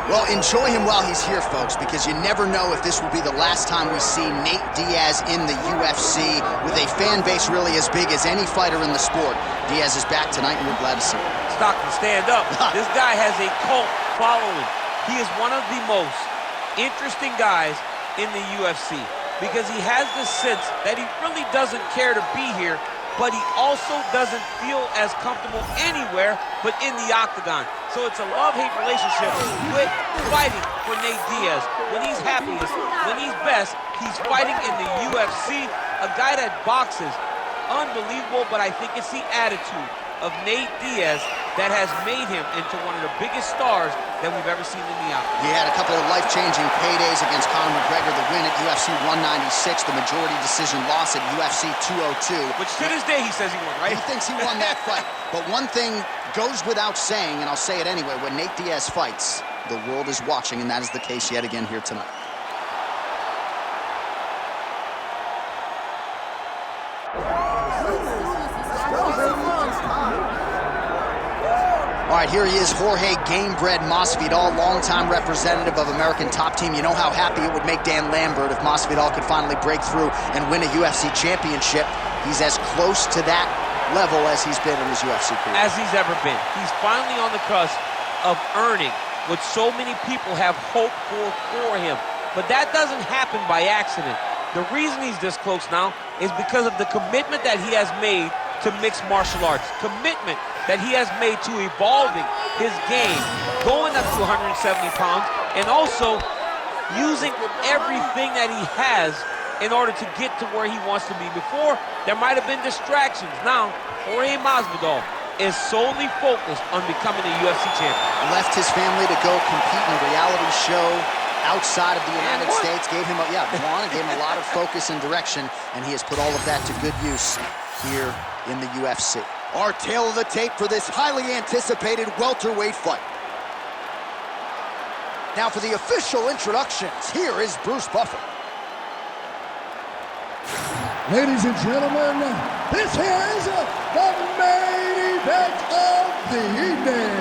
Well, enjoy him while he's here, folks, because you never know if this will be the last time we see Nate Diaz in the UFC with a fan base really as big as any fighter in the sport. Diaz is back tonight, and we're glad to see him. Stockton, stand up. This guy has a cult following. He is one of the most interesting guys in the UFC because he has this sense that he really doesn't care to be here, but he also doesn't feel as comfortable anywhere but in the octagon. So it's a love-hate relationship with fighting for Nate Diaz. When he's happiest, when he's best, he's fighting in the UFC. A guy that boxes, unbelievable, but I think it's the attitude of Nate Diaz that has made him into one of the biggest stars that we've ever seen in the octagon. He had a couple of life-changing paydays against Conor McGregor, the win at UFC 196, the majority decision loss at UFC 202. Which to this day he says he won, right? He thinks he won that fight. But one thing goes without saying, and I'll say it anyway, when Nate Diaz fights, the world is watching, and that is the case yet again here tonight. All right, here he is, Jorge Gamebred Masvidal, longtime representative of American Top Team. You know how happy it would make Dan Lambert if Masvidal could finally break through and win a UFC championship. He's as close to that level as he's been in his UFC career. As he's ever been. He's finally on the cusp of earning what so many people have hoped for him. But that doesn't happen by accident. The reason he's this close now is because of the commitment that he has made to mixed martial arts, commitment that he has made to evolving his game, going up to 170 pounds, and also using everything that he has in order to get to where he wants to be. Before, there might have been distractions. Now, Jorge Masvidal is solely focused on becoming a UFC champion. Left his family to go compete in a reality show outside of the United States, gave him a lot of focus and direction, and he has put all of that to good use here in the UFC. Our tail of the tape for this highly anticipated welterweight fight. Now for the official introductions, here is Bruce Buffer. Ladies and gentlemen, this is the main event of the evening.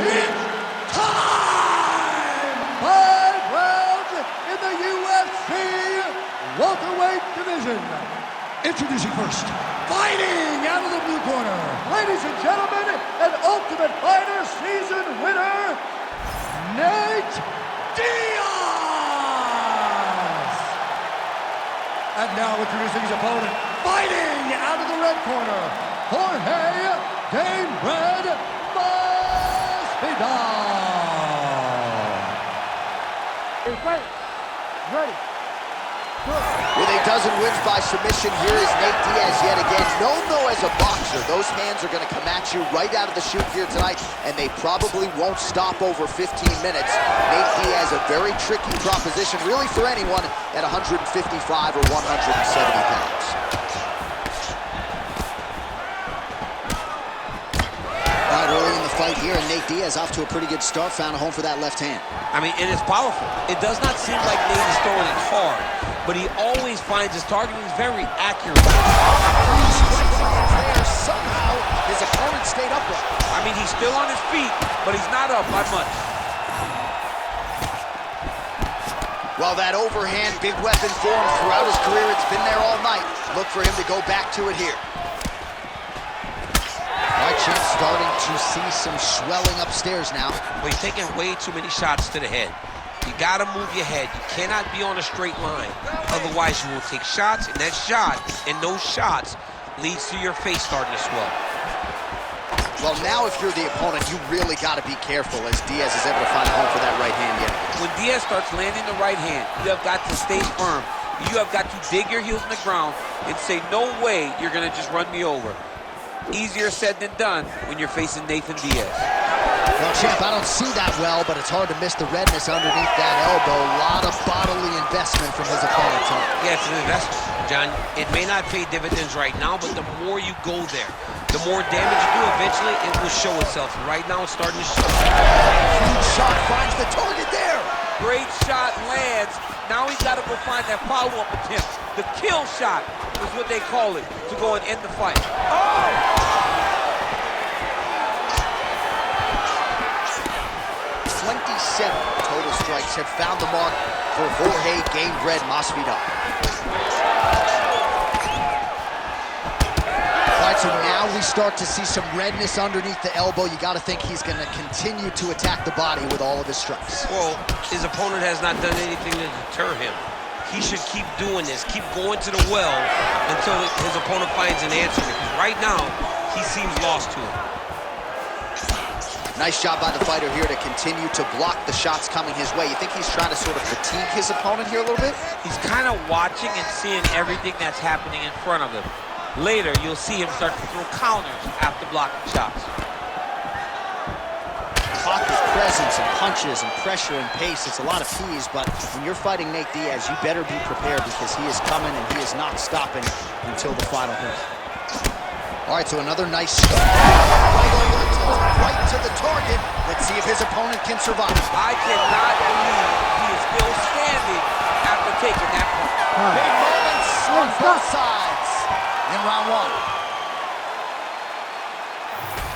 It's time! 5 rounds in the UFC welterweight division. Introducing first, fighting out of the blue corner, ladies and gentlemen, an Ultimate Fighter season winner, Nate Diaz! And now introducing his opponent, fighting out of the red corner, Jorge Gamebred Masvidal. Hey, fight. Ready. With a dozen wins by submission, here is Nate Diaz yet again. Known though as a boxer, those hands are going to come at you right out of the chute here tonight, and they probably won't stop over 15 minutes. Nate Diaz, a very tricky proposition, really for anyone at 155 or 170 pounds. All right, early in the fight here, and Nate Diaz off to a pretty good start, found a home for that left hand. I mean, it is powerful. It does not seem like Nate is throwing it hard, but he always finds his target. He's very accurate. There, somehow his opponent stayed upright. I mean, he's still on his feet, but he's not up by much. Well, that overhand, big weapon for him throughout his career. It's been there all night. Look for him to go back to it here. Champ starting to see some swelling upstairs now. But he's taking way too many shots to the head. You gotta move your head. You cannot be on a straight line. Otherwise, you will take shots, and that shot and those shots leads to your face starting to swell. Well, now if you're the opponent, you really gotta be careful as Diaz is able to find a home for that right hand yet. When Diaz starts landing the right hand, you have got to stay firm. You have got to dig your heels in the ground and say, no way you're gonna just run me over. Easier said than done when you're facing Nathan Diaz. Well, Champ, I don't see that well, but it's hard to miss the redness underneath that elbow. A lot of bodily investment from his opponent, Tony. Yeah, it's an investment, John. It may not pay dividends right now, but the more you go there, the more damage you do, eventually it will show itself. Right now, it's starting to show. Huge shot finds the target there. Great shot lands. Now he's got to go find that follow-up attempt. The kill shot is what they call it, to go and end the fight. Oh! total strikes have found the mark for Jorge Gamebred Masvidal. All right, so now we start to see some redness underneath the elbow. You got to think he's going to continue to attack the body with all of his strikes. Well, his opponent has not done anything to deter him. He should keep doing this, keep going to the well until his opponent finds an answer, because right now, he seems lost to him. Nice job by the fighter here to continue to block the shots coming his way. You think he's trying to sort of fatigue his opponent here a little bit? He's kind of watching and seeing everything that's happening in front of him. Later, you'll see him start to throw counters after blocking shots. Talk of presence and punches and pressure and pace. It's a lot of P's, but when you're fighting Nate Diaz, you better be prepared, because he is coming and he is not stopping until the final hit. All right, so another nice shot. Right to the target. Let's see if his opponent can survive. I cannot believe he is still standing after taking that punch. Big moments on both sides in round one.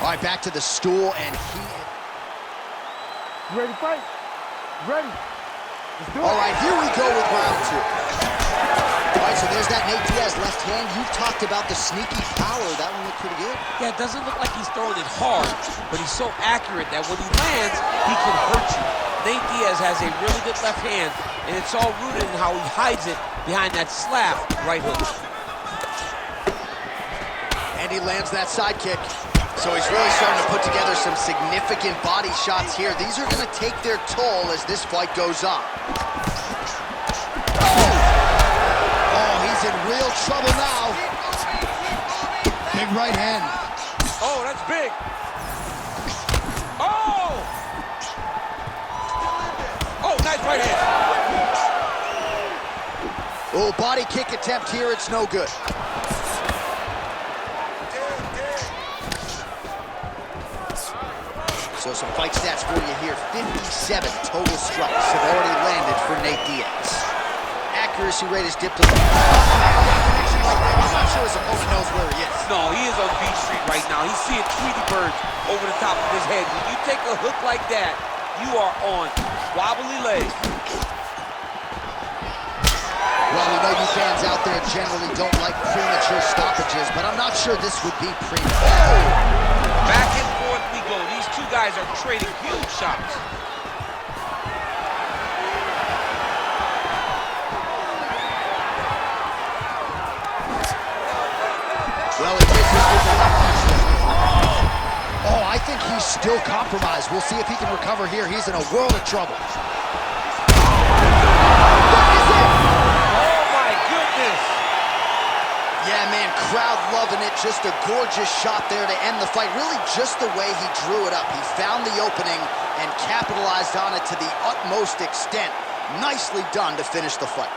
All right, back to the stool, and he... You ready to fight? Ready. Let's do it. All right, here we go with round two. All right, so there's that Nate Diaz left hand. You've talked about the sneaky power. That one looked pretty good. Yeah, it doesn't look like he's throwing it hard, but he's so accurate that when he lands, he can hurt you. Nate Diaz has a really good left hand, and it's all rooted in how he hides it behind that slap right hook. And he lands that side kick. So he's really starting to put together some significant body shots here. These are going to take their toll as this fight goes on. Oh, he's in real trouble now. Big right hand. Oh, that's big. Oh! Oh, nice right hand. Oh, body kick attempt here. It's no good. So some fight stats for you here. 57 total strikes have already landed for Nate Diaz. Accuracy rate is dipped a little. I'm not sure his opponent knows where he is. No, he is on Beach Street right now. He's seeing Tweety birds over the top of his head. When you take a hook like that, you are on wobbly legs. Well, we know you fans out there generally don't like premature stoppages, but I'm not sure this would be premature. Oh! Back and forth we go. These two guys are trading huge shots. Well, it is Oh, I think he's still compromised. We'll see if he can recover here. He's in a world of trouble. Yeah, man, crowd loving it. Just a gorgeous shot there to end the fight. Really just the way he drew it up. He found the opening and capitalized on it to the utmost extent. Nicely done to finish the fight.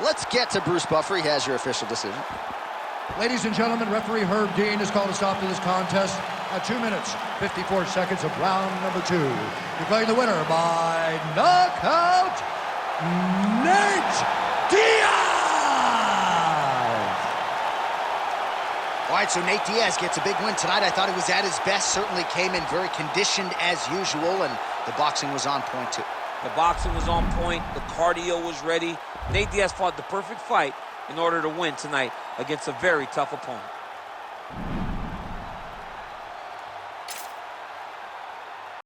Let's get to Bruce Buffer. He has your official decision. Ladies and gentlemen, referee Herb Dean has called a stop to this contest at 2 minutes, 54 seconds of round number 2. Declaring the winner by knockout, Nate Diaz! All right, so Nate Diaz gets a big win tonight. I thought he was at his best. Certainly came in very conditioned as usual, and the boxing was on point too. The boxing was on point. The cardio was ready. Nate Diaz fought the perfect fight in order to win tonight against a very tough opponent.